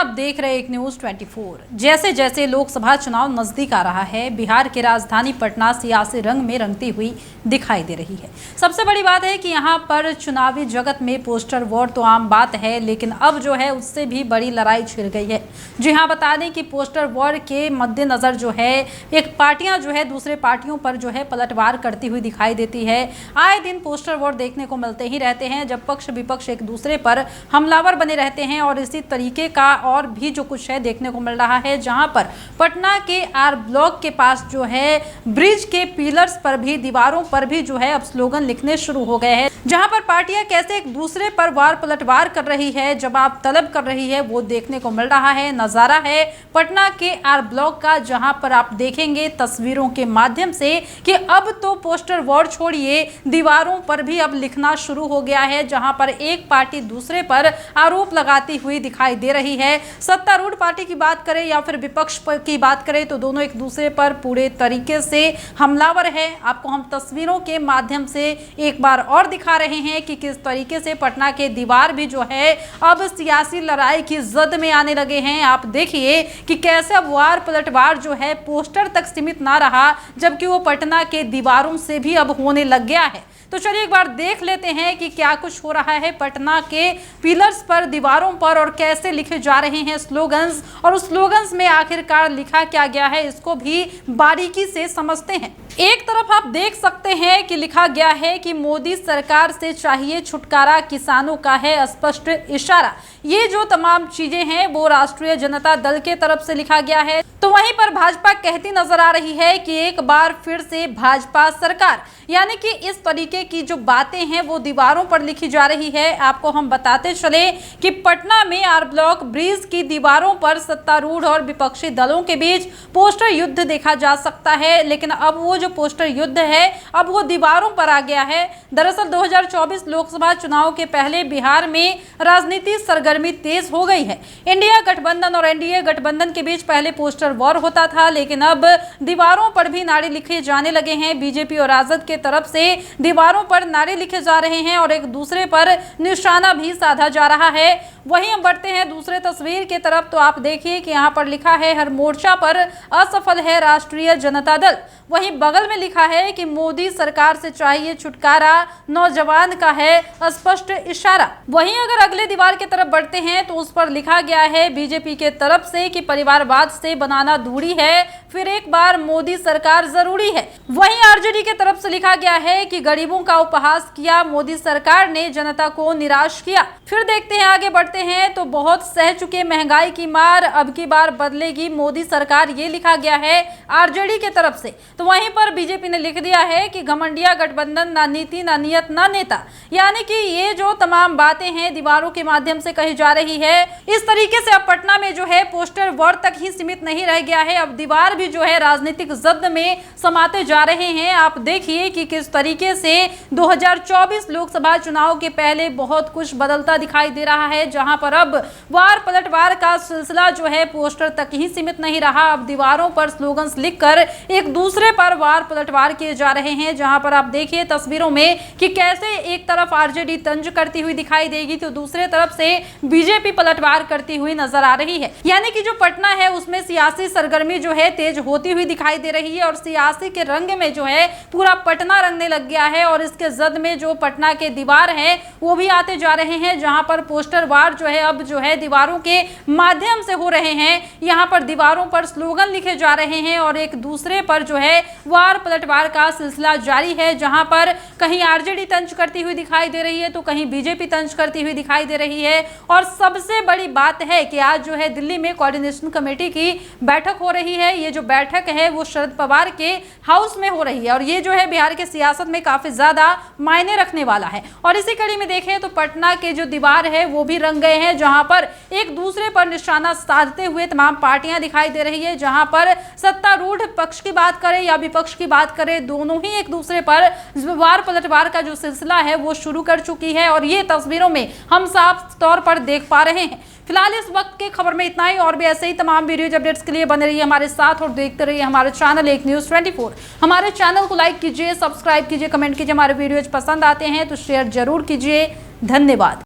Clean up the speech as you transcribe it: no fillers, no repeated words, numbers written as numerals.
आप देख रहे एक न्यूज 24। जैसे जैसे लोकसभा चुनाव नजदीक आ रहा है, बिहार की राजधानी पटना सियासी रंग में रंगती हुई दिखाई दे रही है। सबसे बड़ी बात है कि यहाँ पर चुनावी जगत में पोस्टर वॉर तो आम बात है, लेकिन अब जो है उससे भी बड़ी लड़ाई छिड़ गई है। जी हाँ, बता दें कि पोस्टर वॉर के मद्देनजर जो है एक पार्टियां जो है दूसरे पार्टियों पर जो है पलटवार करती हुई दिखाई देती है। आए दिन पोस्टर वॉर देखने को मिलते ही रहते हैं, जब पक्ष विपक्ष एक दूसरे पर हमलावर बने रहते हैं। और इसी तरीके का और भी जो कुछ है देखने को मिल रहा है, जहां पर पटना के आर ब्लॉक के पास जो है ब्रिज के पिलर्स पर भी, दीवारों पर भी जो है अब स्लोगन लिखने शुरू हो गए हैं, जहां पर पार्टियां कैसे एक दूसरे पर वार पलटवार कर रही है, जवाब तलब कर रही है, वो देखने को मिल रहा है। नजारा है पटना के आर ब्लॉक का, जहां पर आप देखेंगे तस्वीरों के माध्यम से कि अब तो पोस्टर वॉर छोड़िए, दीवारों पर भी अब लिखना शुरू हो गया है, जहां पर एक पार्टी दूसरे पर आरोप लगाती हुई दिखाई दे रही है। सत्तारूढ़ पार्टी की बात करें या फिर विपक्ष की बात करें तो दोनों एक दूसरे पर पूरे तरीके से हमलावर है। आपको हम तस्वीरों के माध्यम से एक बार और दिखा रहे हैं कि किस तरीके से पटना के दीवार भी जो है अब सियासी लड़ाई की जद में आने लगे हैं। आप देखिए कि कैसे अब वार पलटवार जो है पोस्टर तक सीमित ना रहा, जबकि वो पटना के दीवारों से भी अब होने लग गया है। तो चलिए एक बार देख लेते हैं कि क्या कुछ हो रहा है पटना के पिलर्स पर, दीवारों पर, और कैसे लिखे जा रहे हैं स्लोगन्स, और उस स्लोगन्स में आखिरकार लिखा क्या गया है, इसको भी बारीकी से समझते हैं। एक तरफ आप देख सकते हैं कि लिखा गया है कि मोदी सरकार से चाहिए छुटकारा, किसानों का है स्पष्ट इशारा। ये जो तमाम चीजें हैं वो राष्ट्रीय जनता दल के तरफ से लिखा गया है। तो वहीं पर भाजपा कहती नजर आ रही है कि एक बार फिर से भाजपा सरकार, यानी कि इस तरीके की जो बातें हैं वो दीवारों पर लिखी जा रही है। आपको हम बताते चले कि पटना में आर ब्लॉक ब्रिज की दीवारों पर सत्तारूढ़ और विपक्षी दलों के बीच पोस्टर युद्ध देखा जा सकता है, लेकिन अब वो जो पोस्टर युद्ध है अब वो दीवारों पर आ गया है। दरअसल 2024 लोकसभा चुनाव के पहले बिहार में राजनीति सरगर्मी तेज हो गई है। इंडिया गठबंधन और एनडीए गठबंधन के बीच पहले पोस्टर वॉर होता था, लेकिन अब दीवारों पर भी नारे लिखे जाने लगे हैं। बीजेपी और राजद के तरफ से दीवारों पर नारे लिखे जा रहे हैं और एक दूसरे पर निशाना भी साधा जा रहा है। वहीं हम बढ़ते हैं दूसरे तस्वीर की तरफ, तो आप देखिए कि यहाँ पर लिखा है हर मोर्चा पर असफल है राष्ट्रीय जनता दल। वहीं बगल में लिखा है कि मोदी सरकार से चाहिए छुटकारा, नौजवान का है स्पष्ट इशारा। वहीं अगर अगले दीवार की तरफ बढ़ते हैं तो उस पर लिखा गया है बीजेपी के तरफ से कि परिवारवाद से बनाना दूरी है, फिर एक बार मोदी सरकार जरूरी है। वहीं आरजेडी के तरफ से लिखा गया है कि गरीबों का उपहास किया मोदी सरकार ने, जनता को निराश किया। फिर देखते हैं आगे बढ़ते हैं तो बहुत सह चुके महंगाई की मार, अब की बार बदलेगी मोदी सरकार, ये लिखा गया है आरजेडी के तरफ से। तो वहीं पर बीजेपी ने लिख दिया है कि घमंडिया गठबंधन, ना नीति ना नियत ना नेता। यानी कि ये जो तमाम बातें हैं दीवारों के माध्यम से कही जा रही है। इस तरीके से अब पटना में जो है पोस्टर वॉर तक ही सीमित नहीं रह गया है, अब दीवार भी जो है राजनीतिक जद में समाते जा रहे हैं। आप देखिए कि किस तरीके से 2024 लोकसभा चुनाव के पहले बहुत कुछ बदलता दिखाई दे रहा है, जहां पर अब वार पलटवार का सिलसिला जो है पोस्टर तक ही सीमित नहीं रहा। अब दीवारों पर स्लोगन्स लिखकर एक दूसरे पर वार पलटवार किए जा रहे हैं, जहां पर आप देखिए तस्वीरों में कि कैसे एक तरफ आरजेडी तंज करती हुई दिखाई देगी तो दूसरे तरफ से बीजेपी पलटवार करती हुई नजर आ रही है। यानी कि जो पटना है उसमें सियासी सरगर्मी जो है तेज होती हुई दिखाई दे रही है और सियासी के रंग में जो है पूरा पटना रंगने लग गया है। और इसके जद में जो पटना के दीवार है वो भी आते जा रहे हैं, जहां पर पोस्टर वार जो है अब जो है दीवारों के माध्यम से हो रहे हैं। यहाँ पर दीवारों पर स्लोगन लिखे जा रहे हैं और एक दूसरे पर जो है वार पलटवार का सिलसिला जारी है, जहां पर कहीं आरजेडी तंज करती हुई दिखाई दे रही है तो कहीं बीजेपी तंज करती हुई दिखाई दे रही है। और सबसे बड़ी बात है कि आज जो है दिल्ली में कोऑर्डिनेशन कमेटी की बैठक हो रही है। ये जो बैठक है वो शरद पवार के हाउस में हो रही है और ये जो है बिहार के सियासत में काफी ज्यादा मायने रखने वाला है। और इसी कड़ी में देखें तो पटना के जो दीवार है वो भी रंग गए हैं, जहां पर एक दूसरे पर निशाना साधते हुए तमाम पार्टियां दिखाई दे रही है। जहां पर सत्तारूढ़ पक्ष की बात करें या विपक्ष की बात करें, दोनों ही एक दूसरे पर वार पलटवार का जो सिलसिला है वो शुरू कर चुकी है और ये तस्वीरों में हम साफ तौर पर देख पा रहे हैं। फिलहाल इस वक्त के खबर में इतना ही, और भी ऐसे ही तमाम वीडियोज अपडेट्स के लिए बने रहिए हमारे साथ और देखते रहिए हमारे चैनल एक न्यूज़ 24। हमारे चैनल को लाइक कीजिए, सब्सक्राइब कीजिए, कमेंट कीजिए। हमारे वीडियोज पसंद आते हैं तो शेयर जरूर कीजिए। धन्यवाद।